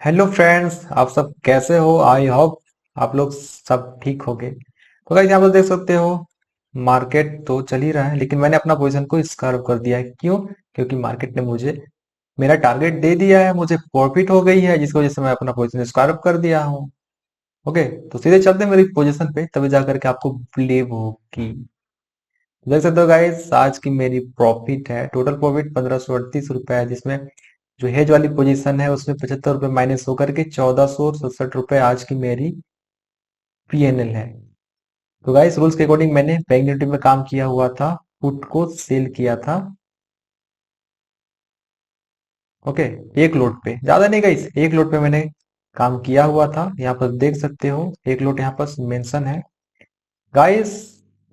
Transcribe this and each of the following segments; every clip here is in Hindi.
हेलो फ्रेंड्स, आप सब कैसे हो? आई होप आप लोग सब ठीक होंगे। तो गाइस यहाँ पर देख सकते हो, मार्केट तो चल ही रहा है लेकिन मैंने अपना पोजीशन को स्क्वायर कर दिया है। क्यों? क्योंकि मार्केट ने मुझे मेरा टारगेट दे दिया है, मुझे प्रॉफिट हो गई है, जिसकी वजह से मैं अपना पोजीशन स्क्वायर कर दिया हूँ। ओके, तो सीधे चलते हैं मेरी पोजीशन पे, तभी जाकर के आपको बिलीव होगी। देख सकते हो गाइस, आज की मेरी प्रॉफिट है, टोटल प्रॉफिट 1538 रुपए है, जिसमें जो हेज वाली पोजीशन है उसमें 75 रुपए माइनस होकर के 1467 रुपए आज की मेरी पीएनएल है। तो गाइस, रूल्स के अकॉर्डिंग मैंने बैंक निफ्टी में काम किया हुआ था, पुट को सेल किया था। ओके, एक लोट पे, ज्यादा नहीं गाइस, एक लोट पे मैंने काम किया हुआ था। यहाँ पर देख सकते हो एक लोट यहाँ पर मेंशन है। गाइस,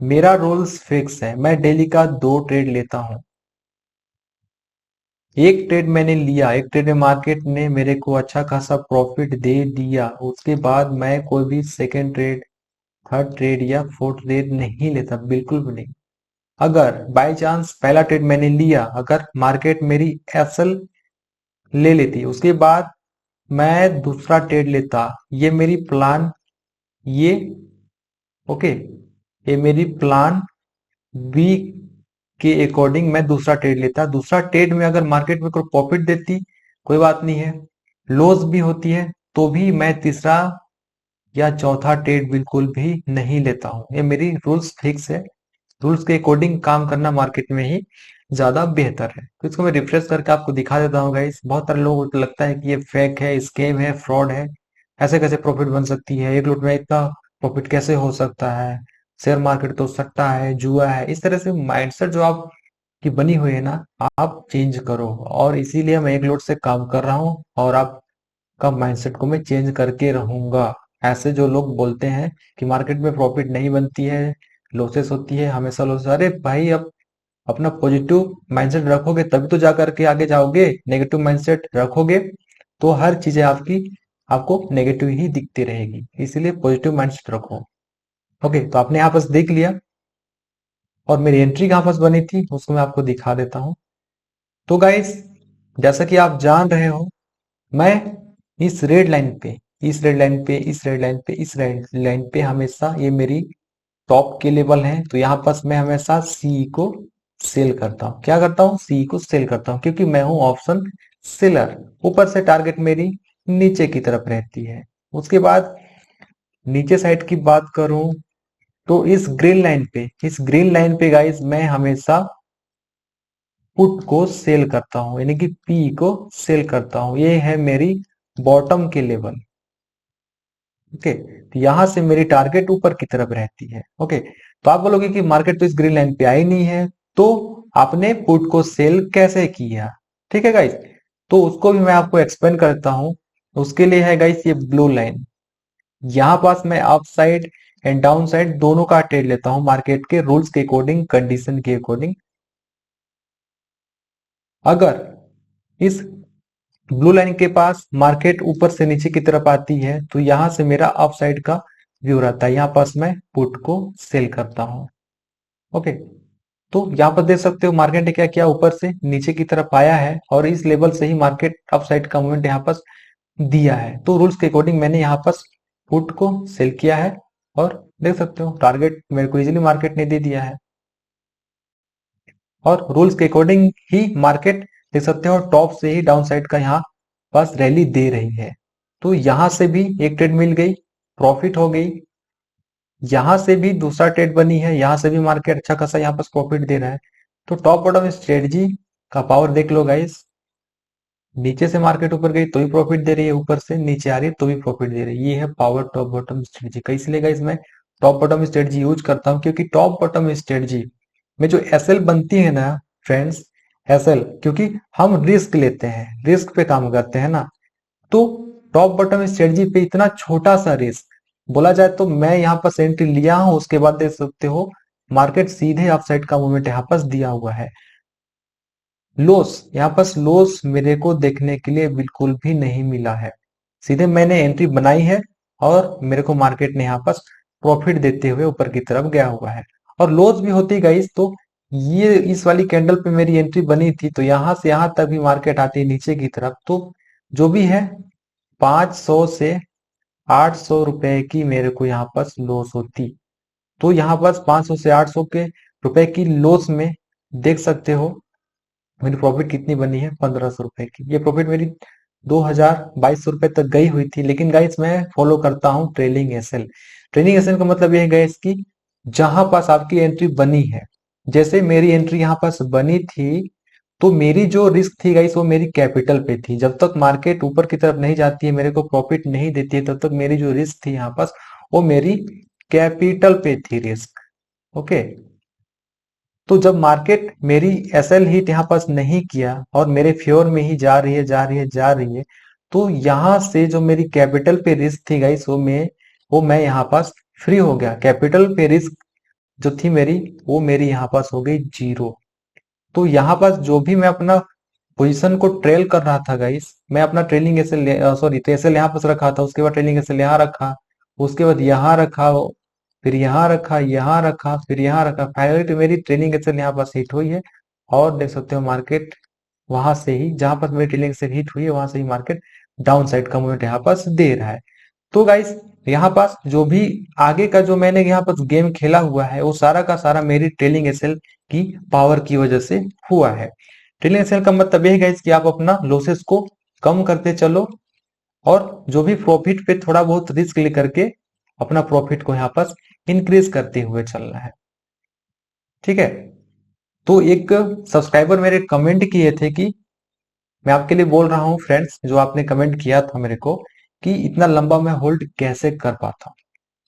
मेरा रूल्स फिक्स है, मैं डेली का 2 ट्रेड लेता हूँ। एक ट्रेड मैंने लिया, एक ट्रेड में मार्केट ने मेरे को अच्छा खासा प्रॉफिट दे दिया, उसके बाद मैं कोई भी सेकेंड ट्रेड, थर्ड ट्रेड या फोर्थ ट्रेड नहीं लेता, बिल्कुल भी नहीं। अगर बाय चांस पहला ट्रेड मैंने लिया, अगर मार्केट मेरी एसएल ले लेती, उसके बाद मैं दूसरा ट्रेड लेता, ये मेरी प्लान, ये ओके, ये मेरी प्लान बी के अकॉर्डिंग मैं दूसरा ट्रेड लेता। दूसरा ट्रेड में अगर मार्केट में कोई प्रॉफिट देती, कोई बात नहीं है, लॉस भी होती है, तो भी मैं तीसरा या चौथा ट्रेड बिल्कुल भी नहीं लेता हूँ। ये मेरी रूल्स फिक्स है। रूल्स के अकॉर्डिंग काम करना मार्केट में ही ज्यादा बेहतर है। तो इसको मैं रिफ्रेश करके आपको दिखा देता हूँ गाइस। बहुत सारे लोगों को लगता है कि ये फेक है, स्कैम है, फ्रॉड है, ऐसे कैसे प्रॉफिट बन सकती है, एक लूट में इतना प्रॉफिट कैसे हो सकता है, शेयर मार्केट तो सट्टा है, जुआ है। इस तरह से माइंडसेट जो आप की बनी हुई है ना, आप चेंज करो। और इसीलिए मैं एक लोट से काम कर रहा हूँ और आपका माइंडसेट को मैं चेंज करके रहूंगा। ऐसे जो लोग बोलते हैं कि मार्केट में प्रॉफिट नहीं बनती है, लॉसेस होती है, हमेशा लॉस, अरे भाई, अब अपना पॉजिटिव माइंडसेट रखोगे तभी तो जा करके आगे जाओगे। नेगेटिव माइंडसेट रखोगे तो हर चीजें आपकी आपको नेगेटिव ही दिखती रहेगी, इसलिए पॉजिटिव माइंडसेट रखो। ओके, तो आपने यहाँ पास देख लिया, और मेरी एंट्री कहाँ पास बनी थी उसको मैं आपको दिखा देता हूँ। तो गाइस, जैसा कि आप जान रहे हो, मैं इस रेड लाइन पे, इस रेड लाइन पे, इस रेड लाइन पे, इस रेड लाइन पे हमेशा, ये मेरी टॉप के लेवल है, तो यहाँ पास मैं हमेशा सी को सेल करता हूँ। क्या करता हूँ? सी को सेल करता हूँ, क्योंकि मैं हूँ ऑप्शन सेलर। ऊपर से टारगेट मेरी नीचे की तरफ रहती है। उसके बाद नीचे साइड की बात करूं, तो इस ग्रीन लाइन पे गाइस मैं हमेशा पुट को सेल करता हूं, यानी कि पी को सेल करता हूं। ये है मेरी बॉटम के लेवल। ओके, तो यहां से मेरी टारगेट ऊपर की तरफ रहती है। ओके, तो आप बोलोगे कि मार्केट तो इस ग्रीन लाइन पे आई नहीं है, तो आपने पुट को सेल कैसे किया? ठीक है गाइस, तो उसको भी मैं आपको एक्सप्लेन करता हूं। उसके लिए है गाइस ये ब्लू लाइन। यहाँ पास मैं up side and down side दोनों का ट्रेड लेता हूं, मार्केट के रूल्स के अकॉर्डिंग, कंडीशन के अकॉर्डिंग। अगर इस ब्लू लाइन के पास मार्केट ऊपर से नीचे की तरफ आती है, तो यहां से मेरा अप साइड का व्यू रहता है, यहाँ पास मैं पुट को सेल करता हूं। ओके, तो यहाँ पर देख सकते हो मार्केट ने क्या किया, ऊपर से नीचे की तरफ आया है, और इस लेवल से ही मार्केट अप साइड का मूवमेंट यहाँ पर दिया है। तो रूल्स के अकॉर्डिंग मैंने यहाँ पर पुट को सेल किया है, और देख सकते हो टारगेट मेरे को इजीली मार्केट ने दे दिया है। और रूल्स के अकॉर्डिंग ही मार्केट देख सकते हो टॉप से ही डाउन साइड का यहाँ पास रैली दे रही है। तो यहां से भी एक ट्रेड मिल गई, प्रॉफिट हो गई। यहां से भी दूसरा ट्रेड बनी है, यहां से भी मार्केट अच्छा खासा यहाँ पास प्रॉफिट दे रहा है। तो टॉप बॉटम स्ट्रेटजी का पावर देख लो गाइस। नीचे से मार्केट ऊपर गई तो भी प्रॉफिट दे रही है, ऊपर से नीचे आ रही है तो भी प्रॉफिट दे रही है। ये है पावर टॉप बॉटम स्ट्रेटजी का। इसलिए गाइस मैं टॉप बॉटम स्ट्रेटजी यूज करता हूँ, क्योंकि टॉप बॉटम स्ट्रेटजी में जो एसएल बनती है ना फ्रेंड्स, एसएल, क्योंकि हम रिस्क लेते हैं, रिस्क पे काम करते हैं ना, तो टॉप बॉटम स्ट्रेटजी पे इतना छोटा सा रिस्क बोला जाए तो मैं यहाँ पर एंट्री लिया हूं, उसके बाद देख सकते हो मार्केट सीधे अपसाइड का मूवमेंट यहाँ पास दिया हुआ है। लॉस, यहाँ पास लॉस मेरे को देखने के लिए बिल्कुल भी नहीं मिला है। सीधे मैंने एंट्री बनाई है, और मेरे को मार्केट ने यहाँ पास प्रॉफिट देते हुए ऊपर की तरफ गया हुआ है। और लॉस भी होती गाइस, तो ये इस वाली कैंडल पे मेरी एंट्री बनी थी, तो यहां से यहां तक भी मार्केट आती है नीचे की तरफ, तो जो भी है 500 से 800 रुपए की मेरे को यहाँ पास लॉस होती। तो यहाँ पास 500 से 800 के रुपए की लॉस में देख सकते हो मेरी प्रॉफिट कितनी बनी है, 1500 रुपए की। ये प्रॉफिट मेरी 2200 रुपए तक गई हुई थी। लेकिन गाइस मैं फॉलो करता हूँ ट्रेलिंग एसएल। ट्रेलिंग एसएल का मतलब ये है गाइस कि जहां पास आपकी एंट्री बनी है, जैसे मेरी एंट्री यहाँ पास बनी थी, तो मेरी जो रिस्क थी गाइस वो मेरी कैपिटल पे थी। जब तक मार्केट ऊपर की तरफ नहीं जाती है, मेरे को प्रॉफिट नहीं देती है, तब तक मेरी जो रिस्क थी यहाँ पास वो मेरी कैपिटल पे थी रिस्क। ओके। तो जब मार्केट मेरी एसएल हिट यहाँ पास नहीं किया और मेरे फेवर में ही जा रही है जा रही है जा रही है, तो यहाँ से जो मेरी कैपिटल पे रिस्क थी गाइस वो मैं यहाँ पास फ्री हो गया। कैपिटल पे रिस्क जो थी मेरी वो मेरी यहाँ पास हो गई जीरो। तो यहाँ पास जो भी मैं अपना पोजीशन को ट्रेल कर रहा था गाइस, मैं अपना ट्रेलिंग एसएल सॉरी एसएल यहाँ पास रखा था, उसके बाद ट्रेलिंग एसएल यहाँ रखा, उसके बाद यहाँ रखा, फिर यहाँ रखा, यहाँ रखा, फिर यहाँ रखा। फाइनली तो मेरी ट्रेलिंग एसएल यहाँ पास हिट हुई है। और देख सकते हो मार्केट वहां से ही, जहां पर मेरी ट्रेलिंग एसएल हिट हुई है वहां से ही मार्केट डाउन साइड का मूवमेंट यहाँ पास दे रहा है। तो गाइस यहाँ पास जो भी आगे का जो मैंने यहाँ पास गेम खेला हुआ है वो सारा का सारा मेरी ट्रेलिंग एसएल की पावर की वजह से हुआ है। ट्रेलिंग एसएल का मतलब यह है गाइस कि आप अपना लॉसेस को कम करते चलो और जो भी प्रॉफिट पे थोड़ा बहुत रिस्क लेकर के अपना प्रॉफिट को यहाँ पास इंक्रीज करते हुए चलना है। ठीक है। तो एक सब्सक्राइबर मेरे कमेंट किए थे कि मैं आपके लिए बोल रहा हूँ फ्रेंड्स, जो आपने कमेंट किया था मेरे को कि इतना लंबा मैं होल्ड कैसे कर पाता हूँ।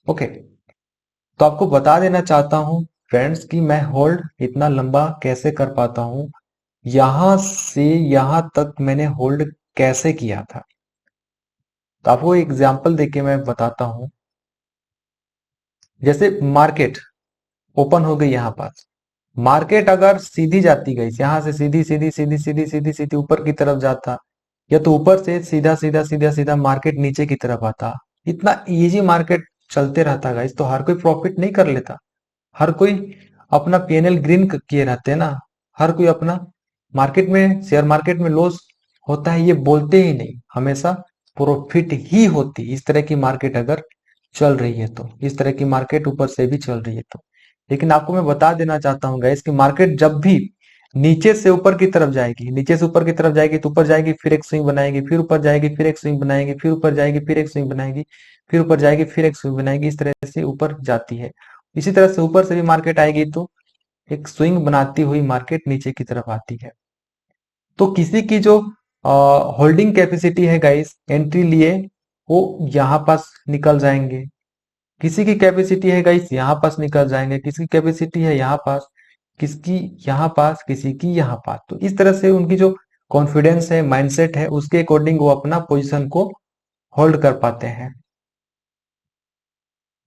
ओके। तो आपको बता देना चाहता हूँ फ्रेंड्स कि मैं होल्ड इतना लंबा कैसे कर पाता हूँ। यहां से यहां तक मैंने होल्ड कैसे किया था, तो आपको एग्जांपल देके मैं बताता हूँ। जैसे मार्केट ओपन हो गई यहाँ पास, मार्केट अगर सीधी जाती गई यहाँ से सीधी सीधी सीधी सीधी सीधी सीधी ऊपर की तरफ जाता, या तो ऊपर से सीधा सीधा सीधा सीधा मार्केट नीचे की तरफ आता, इतना इजी मार्केट चलते रहता गाइस, तो हर कोई प्रॉफिट नहीं कर लेता। हर कोई अपना पीएनएल ग्रीन किए रहते हैं ना। हर कोई अपना मार्केट में, शेयर मार्केट में लॉस होता है ये बोलते ही नहीं, हमेशा प्रॉफिट ही होती। इस तरह की मार्केट अगर चल रही है तो, इस तरह की मार्केट ऊपर से भी चल रही है तो। लेकिन आपको मैं बता देना चाहता हूँ गाइस कि मार्केट जब भी नीचे से ऊपर की तरफ जाएगी, नीचे से ऊपर की तरफ जाएगी तो ऊपर जाएगी, फिर एक स्विंग बनाएगी, फिर ऊपर जाएगी, फिर एक स्विंग बनाएगी, फिर ऊपर जाएगी, फिर एक स्विंग बनाएगी, फिर ऊपर जाएगी, फिर एक स्विंग बनाएगी। इस तरह से ऊपर जाती है। इसी तरह से ऊपर से भी मार्केट आएगी तो एक स्विंग बनाती हुई मार्केट नीचे की तरफ आती है। तो किसी की जो होल्डिंग कैपेसिटी है गाइस एंट्री लिए, वो यहाँ पास निकल जाएंगे। किसी की कैपेसिटी है गाइस यहाँ पास निकल जाएंगे, किसी की कैपेसिटी है यहाँ पास, किसकी यहाँ पास, किसी की यहाँ पास। तो इस तरह से उनकी जो कॉन्फिडेंस है, माइंडसेट है, उसके अकॉर्डिंग वो अपना पोजीशन को होल्ड कर पाते हैं।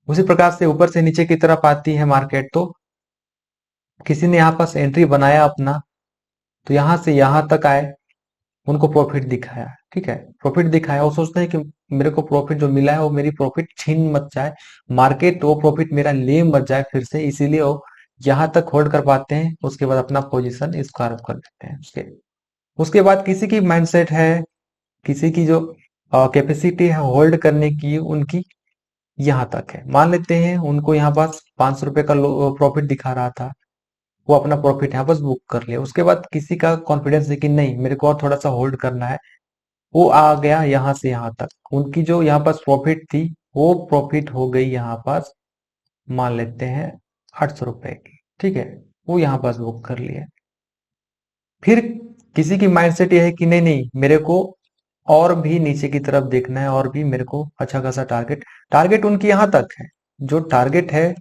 उसी प्रकार से ऊपर से नीचे की तरफ आती है मार्केट, तो किसी ने यहाँ पास एंट्री बनाया अपना, तो यहां से यहां तक आए, उनको प्रॉफिट दिखाया। ठीक है, प्रॉफिट दिखाया, वो सोचते हैं कि मेरे को प्रॉफिट जो मिला है वो मेरी प्रॉफिट छीन मत जाए, मार्केट वो प्रॉफिट मेरा ले मत जाए फिर से, इसीलिए वो यहां तक होल्ड कर पाते हैं। उसके बाद अपना पोजीशन स्क्वायर कर देते हैं। उसके बाद किसी की माइंडसेट है, किसी की जो कैपेसिटी है होल्ड करने की, उनकी यहाँ तक है। मान लेते हैं उनको यहाँ पास 500 रुपए का प्रॉफिट दिखा रहा था, वो अपना प्रॉफिट यहाँ बस बुक कर लिया। उसके बाद किसी का कॉन्फिडेंस है कि नहीं मेरे को और थोड़ा सा होल्ड करना है, वो आ गया यहाँ से यहाँ तक। उनकी जो यहाँ पास प्रॉफिट थी वो प्रॉफिट हो गई यहाँ पास, मान लेते हैं 800 रुपए की। ठीक है, वो यहाँ पास बुक कर लिया। फिर किसी की माइंडसेट ये है कि नहीं नहीं मेरे को और भी नीचे की तरफ देखना है, और भी मेरे को अच्छा खासा टारगेट, टारगेट उनकी यहाँ तक है, जो टारगेट है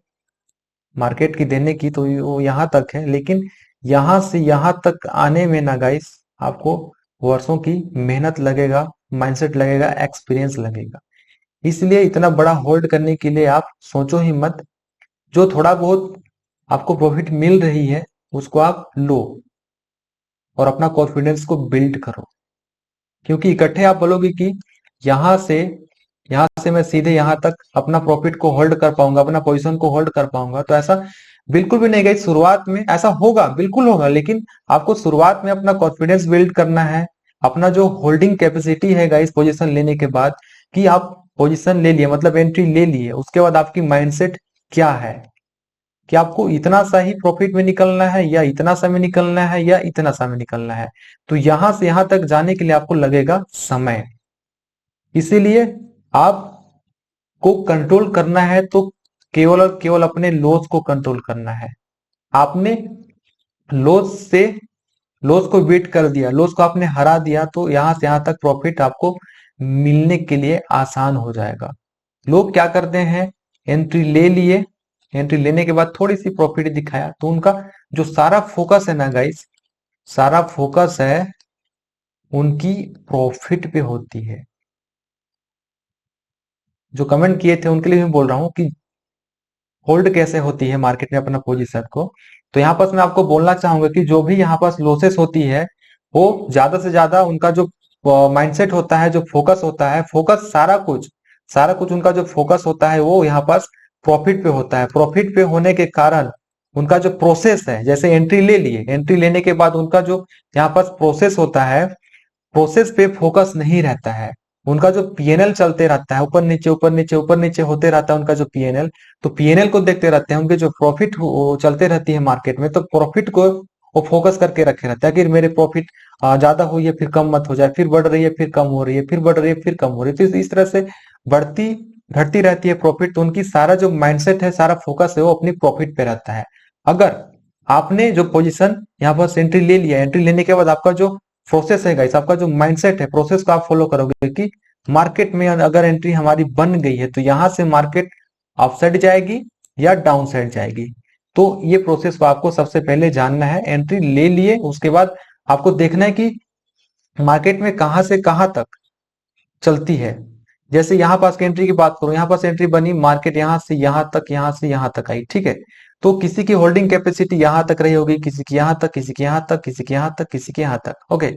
मार्केट की देने की तो वो यहाँ तक है। लेकिन यहाँ से यहाँ तक आने में ना गाइस आपको वर्षों की मेहनत लगेगा, माइंडसेट लगेगा, एक्सपीरियंस लगेगा। इसलिए इतना बड़ा होल्ड करने के लिए आप सोचो ही मत। जो थोड़ा बहुत आपको प्रॉफिट मिल रही है उसको आप लो और अपना कॉन्फिडेंस को बिल्ड करो। क्योंकि इकट्ठे आप बोलोगे कि यहाँ से मैं सीधे यहाँ तक अपना प्रॉफिट को होल्ड कर पाऊंगा, अपना पोजीशन को होल्ड कर पाऊंगा, तो ऐसा बिल्कुल भी नहीं गई। शुरुआत में ऐसा होगा, बिल्कुल होगा, लेकिन आपको शुरुआत में अपना कॉन्फिडेंस बिल्ड करना है, अपना जो होल्डिंग कैपेसिटी है गाइस पोजीशन लेने के बाद, कि आप पोजीशन ले लिए मतलब एंट्री ले लिए, उसके बाद आपकी माइंडसेट क्या है कि आपको इतना सा ही प्रॉफिट में निकलना है या इतना सा में निकलना है या इतना सा में निकलना है। तो यहां से यहां तक जाने के लिए आपको लगेगा समय। इसीलिए आपको कंट्रोल करना है तो केवल और केवल अपने लॉस को कंट्रोल करना है। आपने लॉस से लॉस को बीट कर दिया, लॉस को आपने हरा दिया, तो यहां से यहां तक प्रॉफिट आपको मिलने के लिए आसान हो जाएगा। लोग क्या करते हैं, एंट्री ले लिए, एंट्री लेने के बाद थोड़ी सी प्रॉफिट दिखाया तो उनका जो सारा फोकस है ना गाइस, सारा फोकस है उनकी प्रॉफिट पे होती है। जो कमेंट किए थे उनके लिए मैं बोल रहा हूं कि होल्ड कैसे होती है मार्केट में अपना पोजीशन को। तो यहाँ पर मैं आपको बोलना चाहूंगा कि जो भी यहाँ पर लॉसेस होती है, वो ज्यादा से ज्यादा उनका जो माइंडसेट होता है, जो फोकस होता है, फोकस सारा कुछ उनका जो फोकस होता है वो यहाँ पर प्रॉफिट पे होता है। प्रॉफिट पे होने के कारण उनका जो प्रोसेस है, जैसे एंट्री ले लिए, एंट्री लेने के बाद उनका जो यहाँ पर प्रोसेस होता है, प्रोसेस पे फोकस नहीं रहता है। उनका जो पीएनएल चलते रहता है, ऊपर नीचे ऊपर नीचे ऊपर नीचे होते रहता है उनका जो पीएनएल। तो पीएनएल को देखते रहते हैं, उनके जो प्रॉफिट चलते रहती है मार्केट में, तो प्रॉफिट को वो फोकस करके रखे रहता है कि मेरे प्रॉफिट ज्यादा हुई है फिर कम मत हो जाए, फिर बढ़ रही है फिर कम हो रही है, फिर बढ़ रही है फिर कम हो रही है, तो इस तरह से बढ़ती घटती रहती है प्रॉफिट। तो उनकी सारा जो माइंडसेट है, सारा फोकस है वो अपनी प्रॉफिट पे रहता है। अगर आपने जो पोजीशन यहाँ पर एंट्री ले लिया, एंट्री लेने के बाद आपका जो प्रोसेस है गाइस, आपका जो माइंडसेट है, प्रोसेस को आप फॉलो करोगे कि मार्केट में अगर एंट्री हमारी बन गई है तो यहां से मार्केट अप साइड जाएगी या डाउन साइड जाएगी। तो ये प्रोसेस को आपको सबसे पहले जानना है। एंट्री ले लिए उसके बाद आपको देखना है कि मार्केट में कहां से कहां तक चलती है। जैसे यहाँ पास की एंट्री की बात करूं, यहाँ पास एंट्री बनी, मार्केट यहाँ से यहाँ तक, यहाँ से यहाँ तक आई, ठीक है। तो किसी की होल्डिंग कैपेसिटी यहाँ तक रही होगी, किसी की यहाँ तक, किसी की यहाँ तक, किसी की यहाँ तक, किसी के यहाँ तक, ओके।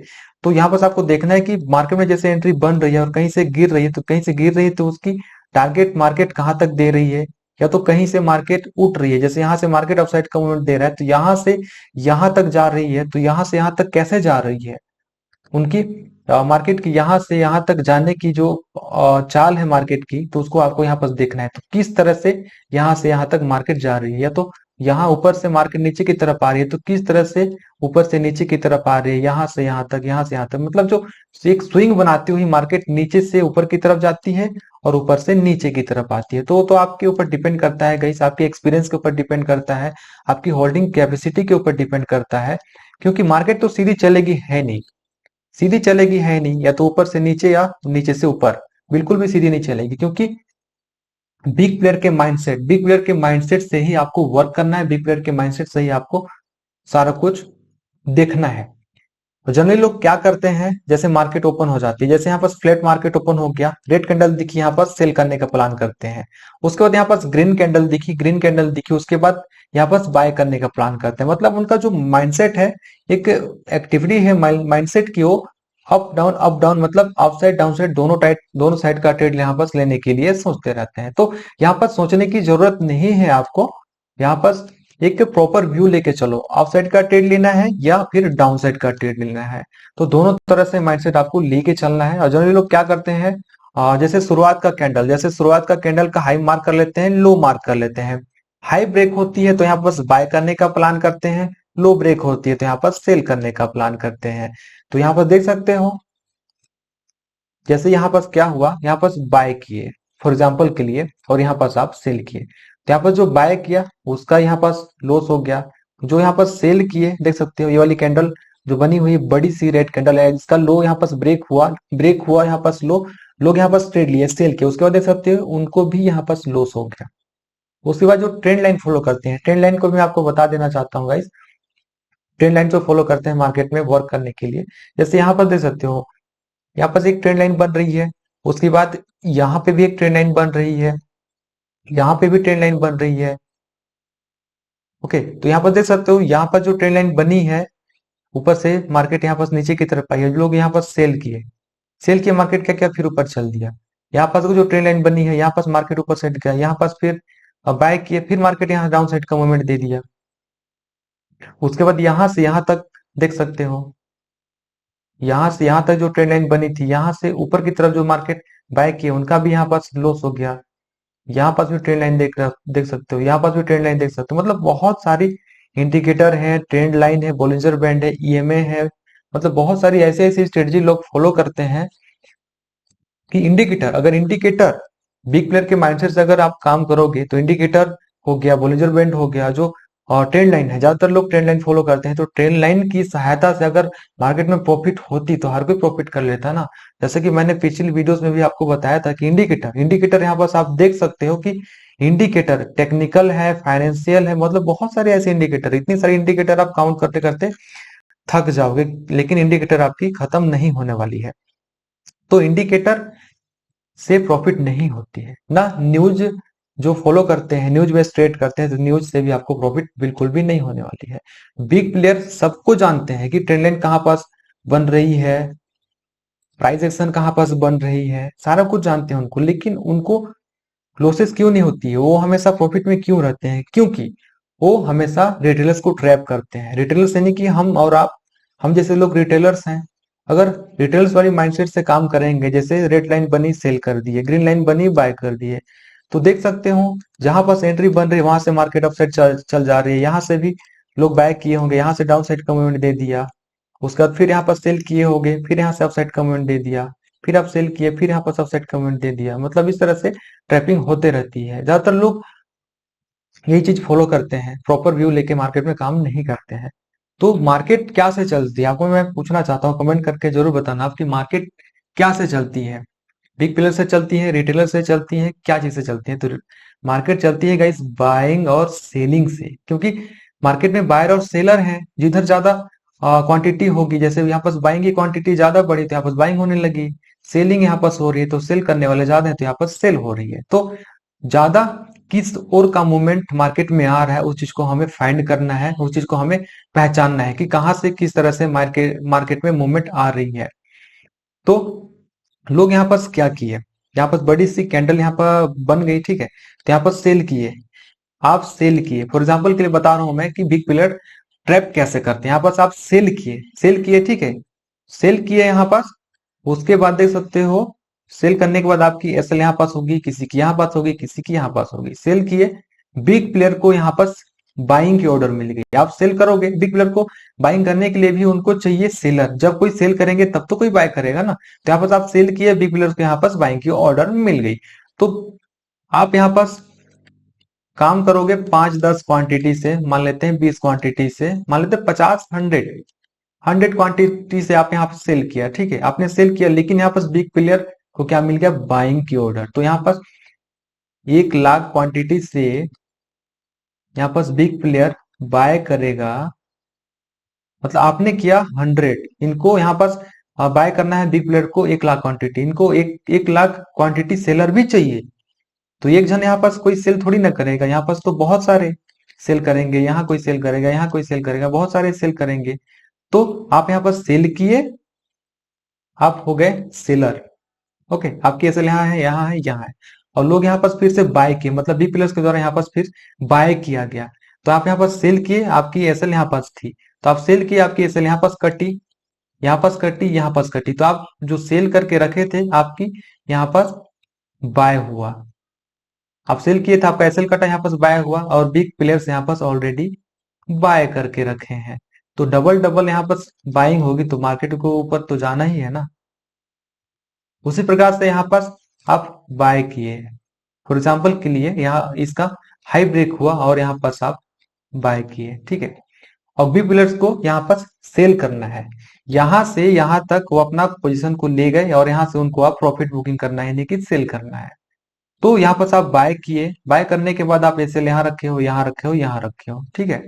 तो यहाँ पास आपको देखना है कि मार्केट में जैसे एंट्री बन रही है और कहीं से गिर रही है, तो कहीं से गिर रही है तो उसकी टारगेट मार्केट कहाँ तक दे रही है, या तो कहीं से मार्केट उठ रही है, जैसे यहाँ से मार्केट अपसाइड का मूवमेंट दे रहा है तो यहाँ से यहाँ तक जा रही है, तो यहाँ से यहाँ तक कैसे जा रही है। उनकी मार्केट की यहाँ से यहाँ तक जाने की जो चाल है मार्केट की, तो उसको आपको यहाँ पर देखना है। तो किस तरह से यहाँ से यहाँ तक मार्केट जा रही है, या तो यहाँ ऊपर से मार्केट नीचे की तरफ आ रही है, तो किस तरह से ऊपर से नीचे की तरफ आ रही है, यहाँ से यहाँ तक, यहाँ से यहाँ तक, मतलब जो एक स्विंग बनाती हुई मार्केट नीचे से ऊपर की तरफ जाती है और ऊपर से नीचे की तरफ आती है। तो आपके ऊपर डिपेंड करता है गाइस, आपके एक्सपीरियंस के ऊपर डिपेंड करता है, आपकी होल्डिंग कैपेसिटी के ऊपर डिपेंड करता है। क्योंकि मार्केट तो सीधी चलेगी है नहीं, सीधी चलेगी है नहीं, या तो ऊपर से नीचे या नीचे से ऊपर, बिल्कुल भी सीधी नहीं चलेगी। क्योंकि बिग प्लेयर के माइंडसेट से ही आपको वर्क करना है, बिग प्लेयर के माइंडसेट से ही आपको सारा कुछ देखना है। तो जनरली लोग क्या करते हैं, जैसे मार्केट ओपन हो जाती है, जैसे यहाँ पास फ्लैट मार्केट ओपन हो गया, रेड कैंडल दिखी, यहाँ पास सेल करने का प्लान करते हैं। उसके बाद यहाँ पास ग्रीन कैंडल दिखी, ग्रीन कैंडल दिखी, उसके बाद यहाँ पास बाय करने का प्लान करते हैं। मतलब उनका जो माइंडसेट है, एक एक्टिविटी है माइंडसेट की, वो अप डाउन मतलब अप साइड डाउन साइड दोनों साइड का ट्रेड यहाँ पास लेने के लिए सोचते रहते हैं। तो यहाँ पर सोचने की जरूरत नहीं है आपको, यहाँ पर एक प्रॉपर व्यू लेके चलो, अप साइड का ट्रेड लेना है या फिर डाउन साइड का ट्रेड लेना है। तो दोनों तरह से माइंडसेट आपको लेके चलना है। और जनरली लोग क्या करते हैं, जैसे शुरुआत का कैंडल का हाई मार्क कर लेते हैं, लो मार्क कर लेते हैं। हाई ब्रेक होती है तो यहाँ बस बाय करने का प्लान करते हैं, लो ब्रेक होती है तो यहाँ पर सेल करने का प्लान करते हैं। तो यहाँ पर देख सकते हो, जैसे यहाँ पास क्या हुआ, यहाँ पास बाय किए फॉर एग्जाम्पल के लिए, और यहाँ पास आप सेल किए, तो यहाँ पर जो बाय किया उसका यहाँ पास लॉस हो गया। जो यहाँ पर सेल किए, देख सकते हो ये वाली कैंडल जो बनी हुई बड़ी सी रेड कैंडल है, इसका लो यहाँ पास ब्रेक हुआ यहाँ पास लो, लोग यहाँ पास ट्रेड लिए, सेल किए, उसके बाद देख सकते हो उनको भी यहाँ पास लॉस हो गया। उसके बाद जो ट्रेंड लाइन फॉलो करते हैं, ट्रेंड लाइन को भी मैं आपको बता देना चाहता हूँ गाइस। ट्रेंड लाइन जो फॉलो करते हैं मार्केट में वर्क करने के लिए, जैसे यहाँ पर देख सकते हो, यहाँ पर एक ट्रेंड लाइन बन रही है, उसके बाद यहाँ पे भी एक ट्रेंड लाइन बन रही है, यहाँ पे भी ट्रेंड लाइन बन रही है, ओके। तो यहाँ पर देख सकते हो, यहाँ पर जो ट्रेंड लाइन बनी है, ऊपर से मार्केट यहाँ पर नीचे की तरफ आई है, लोग यहाँ पर सेल किए, मार्केट क्या किया, फिर ऊपर चल दिया। यहाँ पास जो ट्रेंड लाइन बनी है, यहाँ पास मार्केट ऊपर साइड गया, यहाँ पास फिर बाय किए, फिर मार्केट यहाँ डाउन साइड का मूवमेंट दे दिया। उसके बाद यहाँ से यहाँ तक देख सकते हो, यहाँ से यहाँ तक जो ट्रेंड लाइन बनी थी, यहाँ से ऊपर की तरफ जो मार्केट बाय किए उनका भी यहाँ पास लॉस हो गया। यहाँ पास भी ट्रेंड लाइन देख सकते हो, यहाँ पास भी ट्रेंड लाइन देख सकते हो। मतलब बहुत सारी इंडिकेटर है, ट्रेंड लाइन है, बॉलिंजर बैंड है, ईएमए है। मतलब बहुत सारी ऐसी ऐसी स्ट्रेटजी लोग फॉलो करते हैं कि इंडिकेटर, अगर इंडिकेटर बिग प्लेयर के माइंडसेट से अगर आप काम करोगे तो इंडिकेटर हो गया, बॉलिंजर बैंड हो गया, जो ट्रेंड लाइन है, ज्यादातर लोग ट्रेंड लाइन फॉलो करते हैं। तो ट्रेंड लाइन की सहायता से अगर मार्केट में प्रॉफिट होती तो हर कोई प्रॉफिट कर लेता ना। जैसे कि मैंने पिछली वीडियोस में भी आपको बताया था कि इंडिकेटर इंडिकेटर यहाँ पास आप देख सकते हो कि इंडिकेटर टेक्निकल है, फाइनेंशियल है, मतलब बहुत सारे ऐसे इंडिकेटर, इतनी सारी इंडिकेटर आप काउंट करते करते थक जाओगे, लेकिन इंडिकेटर आपकी खत्म नहीं होने वाली है। तो इंडिकेटर से प्रॉफिट नहीं होती है ना। न्यूज जो फॉलो करते हैं, न्यूज बेस्ड ट्रेड करते हैं, तो न्यूज से भी आपको प्रॉफिट बिल्कुल भी नहीं होने वाली है। बिग प्लेयर सबको जानते हैं कि ट्रेंड लाइन कहाँ पास बन रही है, प्राइस एक्शन कहाँ पास बन रही है, सारा कुछ जानते हैं उनको, लेकिन उनको लॉसेस क्यों नहीं होती है, वो हमेशा प्रॉफिट में क्यों रहते हैं? क्योंकि वो हमेशा रिटेलर्स को ट्रैप करते हैं। रिटेलर्स यानी कि हम और आप, हम जैसे लोग रिटेलर्स हैं। अगर रिटेलर्स वाली माइंडसेट से काम करेंगे, जैसे रेड लाइन बनी सेल कर दिए, ग्रीन लाइन बनी बाय कर दिए, तो देख सकते हो जहां पास एंट्री बन रही है वहां से मार्केट अप साइड चल जा रही है, यहाँ से भी लोग बाय किए होंगे, यहाँ से डाउन साइड का मूवमेंट दे दिया, उसके बाद फिर यहाँ पर सेल किए होंगे, फिर यहाँ से अप साइड का मूवमेंट दे दिया, फिर आप सेल किए, फिर यहाँ पर अप साइड का मूवमेंट दे दिया। मतलब इस तरह से ट्रैपिंग होते रहती है। ज्यादातर लोग यही चीज फॉलो करते हैं, प्रॉपर व्यू लेके मार्केट में काम नहीं करते हैं। तो मार्केट क्या से चलती है, आपको मैं पूछना चाहता हूँ, कमेंट करके जरूर बताना आपकी मार्केट क्या से चलती है। बिग प्लेयर से चलती है, रिटेलर से चलती है, क्या चीज से चलती है? तो मार्केट चलती है गाइस बाइंग और सेलिंग से, क्योंकि मार्केट में बायर और सेलर हैं। जिधर ज्यादा क्वांटिटी होगी, जैसे यहाँ पास बाइंग की क्वांटिटी ज्यादा बढ़ी तो यहाँ पास बाइंग होने लगी, सेलिंग यहाँ पास हो रही है तो सेल करने वाले ज्यादा है तो यहाँ पास सेल हो रही है। तो ज्यादा किस ओर का मूवमेंट मार्केट में आ रहा है, उस चीज को हमें फाइंड करना है, उस चीज को हमें पहचानना है कि कहाँ से किस तरह से मार्केट मार्केट में मूवमेंट आ रही है। तो लोग यहाँ पास क्या किए, यहाँ पास बड़ी सी कैंडल यहाँ पर बन गई, ठीक है, तो यहाँ पर सेल किए, आप सेल किए। फॉर एग्जाम्पल के लिए बता रहा हूं मैं कि बिग पिलर ट्रैप कैसे करते हैं। यहाँ पास आप सेल किए, ठीक है, सेल किए यहाँ पास। उसके बाद देख सकते हो सेल करने के बाद आपकी एसएल यहाँ पास होगी, किसी की यहाँ पास होगी, किसी की यहाँ पास होगी। सेल किए, बिग प्लेयर को यहाँ पास बाइंग की ऑर्डर मिल गई। आप सेल करोगे, बिग प्लेयर को बाइंग करने के लिए भी उनको चाहिए सेलर। जब कोई सेल करेंगे तब तो कोई बाय करेगा ना। तो यहाँ पास आप सेल किए, बिग प्लेयर को यहाँ पास बाइंग की ऑर्डर मिल गई। तो आप यहाँ पास काम करोगे 5-10 क्वांटिटी से, मान लेते हैं 20 क्वांटिटी से, मान लेते हैं 50, 100 क्वांटिटी से आप यहाँ पर सेल किया, ठीक है, आपने सेल किया, लेकिन यहाँ पास बिग प्लेयर को क्या मिल गया? बाइंग की ऑर्डर। तो यहाँ पास 1 लाख क्वांटिटी से यहाँ पास बिग प्लेयर बाय करेगा, मतलब आपने किया 100, इनको यहाँ पास बाय करना है बिग प्लेयर को 1 लाख क्वांटिटी, इनको एक लाख क्वांटिटी सेलर भी चाहिए। तो एक जन यहाँ पास कोई सेल थोड़ी ना करेगा, यहाँ पास तो बहुत सारे सेल करेंगे, यहाँ कोई सेल करेगा, यहाँ कोई सेल करेगा, बहुत सारे सेल करेंगे। तो आप यहाँ पर सेल किए, आप हो गए सेलर। ओके, आपकी एसएल यहाँ है, यहाँ है, यहाँ है, और लोग यहाँ पास फिर से बाय किए, मतलब बी प्लस के द्वारा यहाँ पास फिर बाय किया गया। तो आप यहाँ पास सेल किए, आपकी एसएल यहाँ पास थी, तो आप सेल किए, आपकी एसएल यहाँ पास कटी, यहाँ पास कटी, यहाँ पास कटी, तो आप जो सेल करके रखे थे आपकी यहाँ पास बाय हुआ। आप सेल किए थे, आपका एसएल कटा, यहाँ पास बाय हुआ, और बिग प्लेयर्स यहाँ पास ऑलरेडी बाय करके रखे हैं। तो डबल डबल यहाँ पास बाइंग होगी, तो मार्केट को ऊपर तो जाना ही है ना। उसी प्रकार से यहाँ पास आप बाय किए, फॉर एग्जाम्पल के लिए यहाँ इसका हाई ब्रेक हुआ और यहाँ पास आप बाय किए, ठीक है। और बी प्लेयर्स को यहाँ पास सेल करना है, यहाँ से यहाँ तक वो अपना पोजीशन को ले गए और यहाँ से उनको आप प्रॉफिट बुकिंग करना है, यानी कि सेल करना है। तो यहाँ पास आप बाय किए, बाय करने के बाद आप ऐसे यहाँ रखे हो, यहाँ रखे हो, यहाँ रखे हो, ठीक है।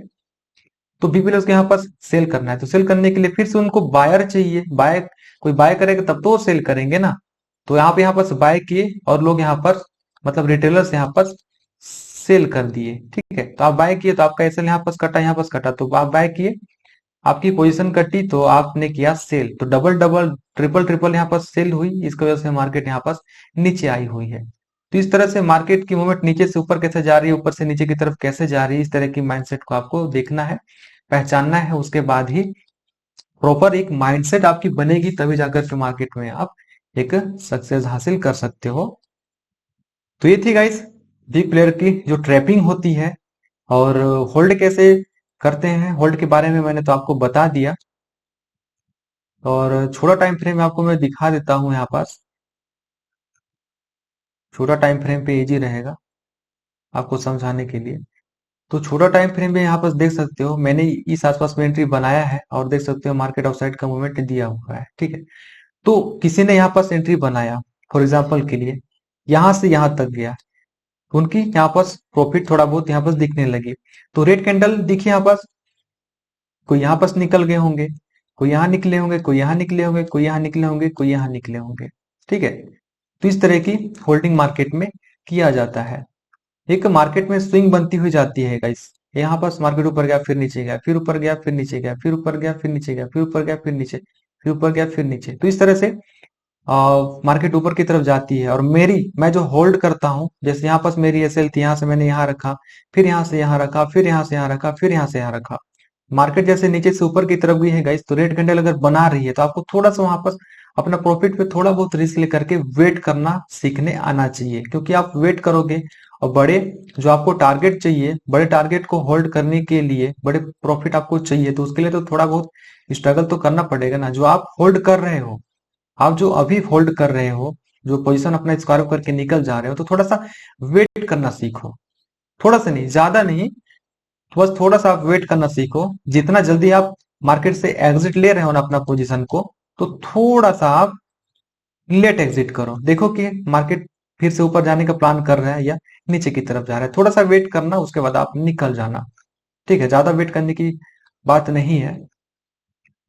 तो बी प्लस के यहाँ पास सेल करना है, तो सेल करने के लिए फिर से उनको बायर चाहिए, बाय कोई बाय करेगा तब तो वो सेल करेंगे ना। तो यहाँ पास बाय किए और लोग यहाँ पर, मतलब रिटेलर्स यहाँ पास सेल कर दिए, ठीक है। तो आप बाय किए तो आपका एसएल यहाँ पास कटा, यहाँ पास कटा, तो आप बाय किए, आपकी पोजीशन कटी तो आपने किया सेल। तो डबल डबल ट्रिपल ट्रिपल यहाँ पास सेल हुई, इसकी वजह से मार्केट यहाँ पास नीचे आई हुई है। तो इस तरह से मार्केट की मूवमेंट नीचे से ऊपर कैसे जा रही है, ऊपर से नीचे की तरफ कैसे जा रही है, इस तरह की माइंडसेट को आपको देखना है, पहचानना है, उसके बाद ही प्रॉपर एक माइंडसेट आपकी बनेगी तभी जाकर के मार्केट में आप एक सक्सेस हासिल कर सकते हो। तो ये थी गाइस बिग प्लेयर की जो ट्रैपिंग होती है और होल्ड कैसे करते हैं, होल्ड के बारे में मैंने तो आपको बता दिया। और छोटा टाइम फ्रेम आपको मैं दिखा देता हूँ यहाँ पास। छोटा टाइम फ्रेम पे इजी रहेगा आपको समझाने के लिए। तो छोटा टाइम फ्रेम में यहाँ पर देख सकते हो मैंने इस आसपास में एंट्री बनाया है और देख सकते हो मार्केट आउटसाइड का मूवमेंट दिया हुआ है, ठीक है। तो किसी ने यहाँ पास एंट्री बनाया फॉर एग्जाम्पल के लिए, यहाँ से यहाँ तक गया, उनकी यहाँ पास प्रॉफिट थोड़ा बहुत यहाँ पास दिखने लगी। तो रेड कैंडल दिखी यहाँ पास, कोई यहाँ पास निकल गए होंगे, कोई यहाँ निकले होंगे, कोई यहाँ निकले होंगे, कोई यहाँ निकले होंगे, कोई यहाँ निकले होंगे, ठीक है। तो इस तरह की होल्डिंग मार्केट में किया जाता है। एक मार्केट में स्विंग बनती हुई जाती है गाइस। यहाँ पास मार्केट ऊपर गया फिर नीचे गया, फिर ऊपर गया फिर नीचे गया, फिर ऊपर गया फिर नीचे गया, फिर ऊपर गया फिर नीचे, फिर ऊपर गया फिर नीचे। तो इस तरह से मार्केट ऊपर की तरफ जाती है। और मैं जो होल्ड करता हूँ, जैसे यहाँ पास मेरी एसएल थी, यहाँ से मैंने यहाँ रखा, फिर यहाँ से यहाँ रखा, फिर यहाँ से यहाँ रखा, फिर यहाँ से यहाँ रखा। मार्केट जैसे नीचे से ऊपर की तरफ गई है गाइस, तो रेड कैंडल अगर बना रही है तो आपको थोड़ा सा वहां पर अपना प्रॉफिट पे थोड़ा बहुत रिस्क लेकर के वेट करना सीखने आना चाहिए। क्योंकि आप वेट करोगे और बड़े जो आपको टारगेट चाहिए, बड़े टारगेट को होल्ड करने के लिए बड़े प्रॉफिट आपको चाहिए, तो उसके लिए तो थोड़ा बहुत स्ट्रगल तो करना पड़ेगा ना। जो आप होल्ड कर रहे हो, आप जो अभी होल्ड कर रहे हो, जो पोजीशन अपना स्क्वायर करके निकल जा रहे हो, तो थोड़ा सा वेट करना सीखो। थोड़ा सा नहीं, ज्यादा नहीं, तो बस थोड़ा सा आप वेट करना सीखो। जितना जल्दी आप मार्केट से एग्जिट ले रहे हो ना अपना पोजीशन को, तो थोड़ा सा आप लेट एग्जिट करो। देखो कि मार्केट फिर से ऊपर जाने का प्लान कर रहा है या नीचे की तरफ जा रहा है। थोड़ा सा वेट करना, उसके बाद आप निकल जाना, ठीक है। ज्यादा वेट करने की बात नहीं है।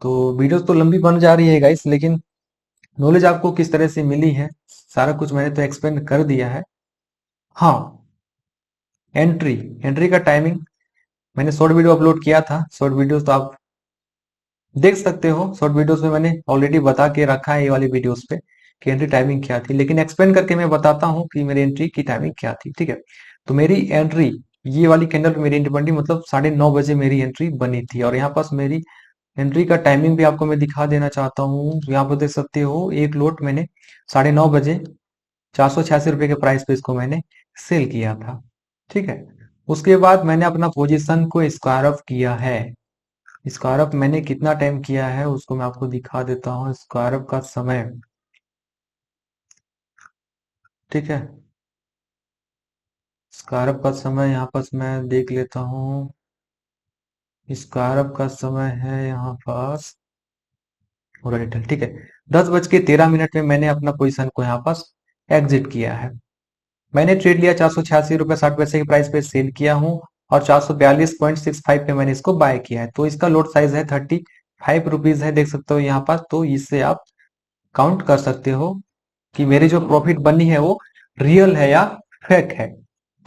तो वीडियो तो लंबी बन जा रही है गाइस, लेकिन नॉलेज आपको किस तरह से मिली है सारा कुछ मैंने तो एक्सप्लेन कर दिया है। हाँ, एंट्री एंट्री का टाइमिंग मैंने शॉर्ट वीडियो अपलोड किया था। शॉर्ट वीडियोस तो आप देख सकते हो। शॉर्ट वीडियोस में मैंने ऑलरेडी बता के रखा है ये वाली वीडियोस पे कि एंट्री टाइमिंग क्या थी, लेकिन एक्सप्लेन करके मैं बताता हूँ कि मेरी एंट्री की टाइमिंग क्या थी, ठीक है। तो मेरी एंट्री, ये वाली कैंडल पे मेरी एंट्री बनी, मतलब 9:30 बजे मेरी एंट्री बनी थी। और यहाँ पास मेरी एंट्री का टाइमिंग भी आपको मैं दिखा देना चाहता हूँ। यहाँ पर देख सकते हो एक लोट मैंने 9:30 बजे 486 रुपए के प्राइस पे इसको मैंने सेल किया था, ठीक है। उसके बाद मैंने अपना पोजीशन को स्क्वायर ऑफ किया है। स्क्वायर ऑफ मैंने कितना टाइम किया है उसको मैं आपको दिखा देता हूँ। स्क्वायर ऑफ का समय, ठीक है, स्क्वायर ऑफ का समय यहाँ पास मैं देख लेता हूँ। स्क्वायर ऑफ का समय है यहाँ पास, ठीक है, 10:13 में मैंने अपना पोजीशन को यहाँ पास एग्जिट किया है। मैंने ट्रेड लिया 486 रुपए 60 पैसे के प्राइस पे सेल किया हूँ और 442.65 पे मैंने इसको बाय किया है। तो इसका लोड साइज है 35 रुपीज है, देख सकते हो यहाँ पास। तो इससे आप काउंट कर सकते हो कि मेरी जो प्रॉफिट बनी है वो रियल है या फेक है।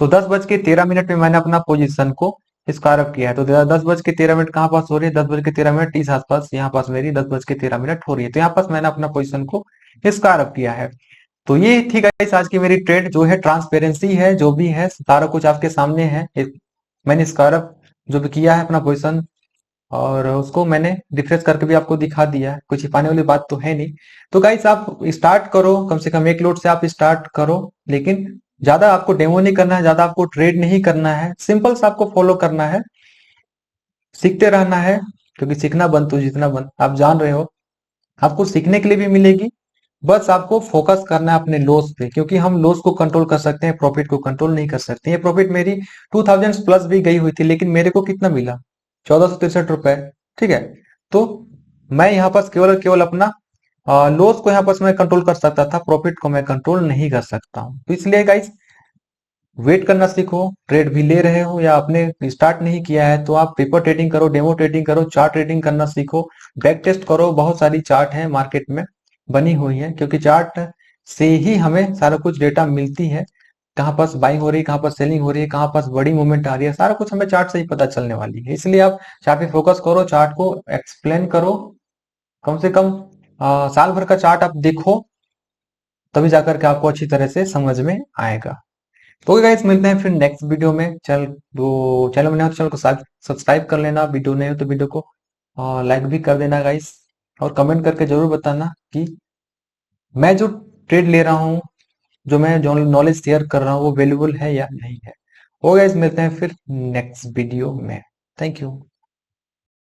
तो 10:13 में मैंने अपना पोजीशन को स्क्वायर अप किया है। तो 10:13 कहाँ पास हो रही है, 10:13 इस आसपास, यहाँ पास मेरी 10:13 हो रही है। तो यहाँ पास मैंने अपना पोजीशन को स्क्वायर अप किया है। तो ये थी गाइस आज की मेरी ट्रेड, जो है ट्रांसपेरेंसी है, जो भी है सारा कुछ आपके सामने है। मैंने स्क्वायर अप जो भी किया है अपना पोजीशन, और उसको मैंने रिफ्रेश करके भी आपको दिखा दिया है। कुछ छिपाने वाली बात तो है नहीं। तो गाइस आप स्टार्ट करो, कम से कम एक लोड से आप स्टार्ट करो, लेकिन ज्यादा आपको डेमो नहीं करना है, ज्यादा आपको ट्रेड नहीं करना है, सिंपल सा आपको फॉलो करना है, सीखते रहना है। क्योंकि सीखना बंद तो जितना बंद, आप जान रहे हो, आपको सीखने के लिए भी मिलेगी। बस आपको फोकस करना है अपने लॉस पे, क्योंकि हम लॉस को कंट्रोल कर सकते हैं, प्रॉफिट को कंट्रोल नहीं कर सकते। ये प्रॉफिट मेरी 2000 प्लस भी गई हुई थी, लेकिन मेरे को कितना मिला, 1463 रुपए, ठीक है। तो मैं यहाँ पास केवल और केवल अपना लॉस को यहाँ पास मैं कंट्रोल कर सकता था, प्रॉफिट को मैं कंट्रोल नहीं कर सकता हूँ। तो इसलिए गाइस वेट करना सीखो। ट्रेड भी ले रहे हो या आपने स्टार्ट नहीं किया है तो आप पेपर ट्रेडिंग करो, डेमो ट्रेडिंग करो, चार्ट ट्रेडिंग करना सीखो, बैक टेस्ट करो। बहुत सारी चार्ट है मार्केट में बनी हुई है, क्योंकि चार्ट से ही हमें सारा कुछ डेटा मिलती है। कहाँ पास बाइंग हो रही है, कहाँ पास सेलिंग हो रही है, कहाँ पास बड़ी मूवमेंट आ रही है, सारा कुछ हमें चार्ट से ही पता चलने वाली है। इसलिए आप चार्ट पे फोकस करो, चार्ट को एक्सप्लेन करो। कम से कम साल भर का चार्ट आप देखो, तभी जाकर के आपको अच्छी तरह से समझ में आएगा। तो गाइस मिलते हैं फिर नेक्स्ट वीडियो में। चैनल में नए हो तो चैनल को सब्सक्राइब कर लेना, वीडियो नए हो तो वीडियो को और लाइक भी कर देना गाइस, और कमेंट करके जरूर बताना कि मैं जो ट्रेड ले रहा हूँ, जो नॉलेज शेयर कर रहा हूँ, वो वैल्यूबल है या नहीं है। ओ गाइस, मिलते हैं फिर नेक्स्ट वीडियो में। Thank you.